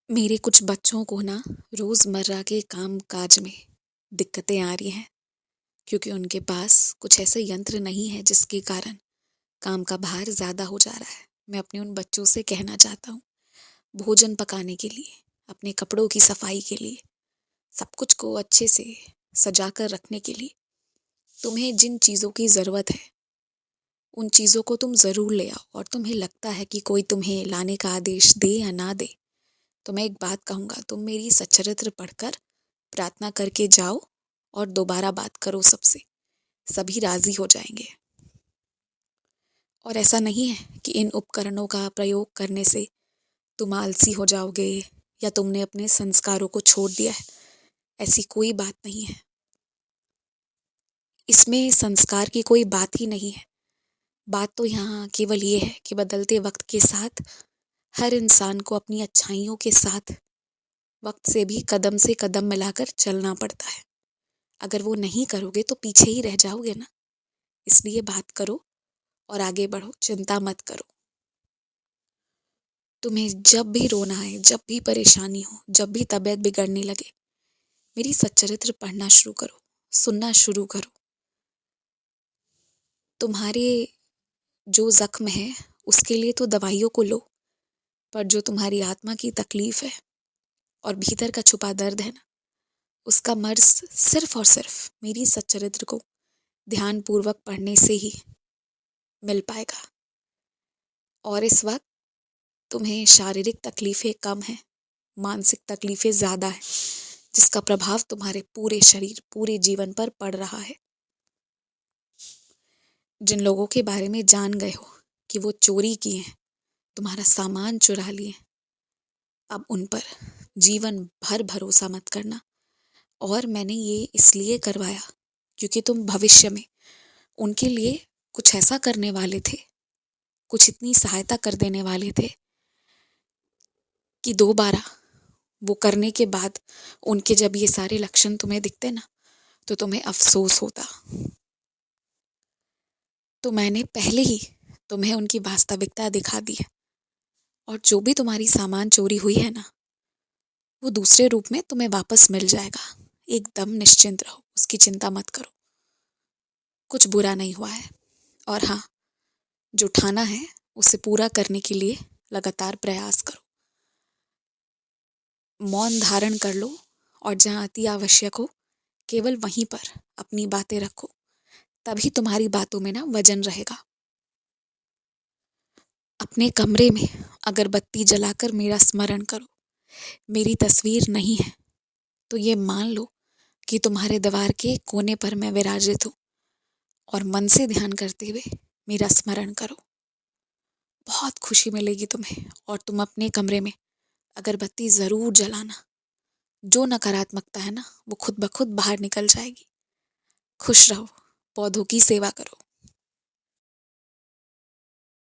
मेरे कुछ बच्चों को ना रोज़मर्रा के काम-काज में दिक्कतें आ रही हैं, क्योंकि उनके पास कुछ ऐसे यंत्र नहीं है जिसके कारण काम का भार ज़्यादा हो जा रहा है। मैं अपने उन बच्चों से कहना चाहता हूँ, भोजन पकाने के लिए, अपने कपड़ों की सफाई के लिए, सब कुछ को अच्छे से सजा कर रखने के लिए, तुम्हें जिन चीज़ों की ज़रूरत है, उन चीज़ों को तुम ज़रूर ले आओ। और तुम्हें लगता है कि कोई तुम्हें लाने का आदेश दे या ना दे, तो मैं एक बात कहूँगा, तुम मेरी सच्चरित्र पढ़कर प्रार्थना करके जाओ और दोबारा बात करो सबसे, सभी राज़ी हो जाएंगे। और ऐसा नहीं है कि इन उपकरणों का प्रयोग करने से तुम आलसी हो जाओगे या तुमने अपने संस्कारों को छोड़ दिया है। ऐसी कोई बात नहीं है। इसमें संस्कार की कोई बात ही नहीं है। बात तो यहाँ केवल ये है कि बदलते वक्त के साथ हर इंसान को अपनी अच्छाइयों के साथ वक्त से कदम मिलाकर चलना पड़ता है। अगर वो नहीं करोगे तो पीछे ही रह जाओगे ना। इसलिए बात करो और आगे बढ़ो, चिंता मत करो। तुम्हें जब भी रोना आए, जब भी परेशानी हो, जब भी तबीयत बिगड़ने लगे, मेरी सच्चरित्र पढ़ना शुरू करो, सुनना शुरू करो। तुम्हारे जो जख्म है उसके लिए तो दवाइयों को लो, पर जो तुम्हारी आत्मा की तकलीफ है और भीतर का छुपा दर्द है ना, उसका मर्ज सिर्फ और सिर्फ मेरी सच्चरित्र को ध्यान पूर्वक पढ़ने से ही मिल पाएगा। और इस वक्त तुम्हें शारीरिक तकलीफें कम हैं, मानसिक तकलीफें ज़्यादा हैं, जिसका प्रभाव तुम्हारे पूरे शरीर, पूरे जीवन पर पड़ रहा है। जिन लोगों के बारे में जान गए हो कि वो चोरी किए हैं, तुम्हारा सामान चुरा लिए, अब उन पर जीवन भर भरोसा मत करना। और मैंने ये इसलिए करवाया क्योंकि तुम भविष्य में उनके लिए कुछ ऐसा करने वाले थे, कुछ इतनी सहायता कर देने वाले थे कि दोबारा वो करने के बाद उनके जब ये सारे लक्षण तुम्हें दिखते ना, तो तुम्हें अफसोस होता। तो मैंने पहले ही तुम्हें उनकी वास्तविकता दिखा दी है। और जो भी तुम्हारी सामान चोरी हुई है ना, वो दूसरे रूप में तुम्हें वापस मिल जाएगा। एकदम निश्चिंत रहो, उसकी चिंता मत करो। कुछ बुरा नहीं हुआ है। और हाँ, जो ठाना है उसे पूरा करने के लिए लगातार प्रयास करो। मौन धारण कर लो और जहाँ अति आवश्यक हो केवल वहीं पर अपनी बातें रखो, तभी तुम्हारी बातों में ना वजन रहेगा। अपने कमरे में अगरबत्ती जलाकर मेरा स्मरण करो। मेरी तस्वीर नहीं है तो ये मान लो कि तुम्हारे दीवार के कोने पर मैं विराजित हूँ, और मन से ध्यान करते हुए मेरा स्मरण करो। बहुत खुशी मिलेगी तुम्हें। और तुम अपने कमरे में अगरबत्ती ज़रूर जलाना। जो नकारात्मकता है ना, वो खुद ब खुद बाहर निकल जाएगी। खुश रहो, पौधों की सेवा करो।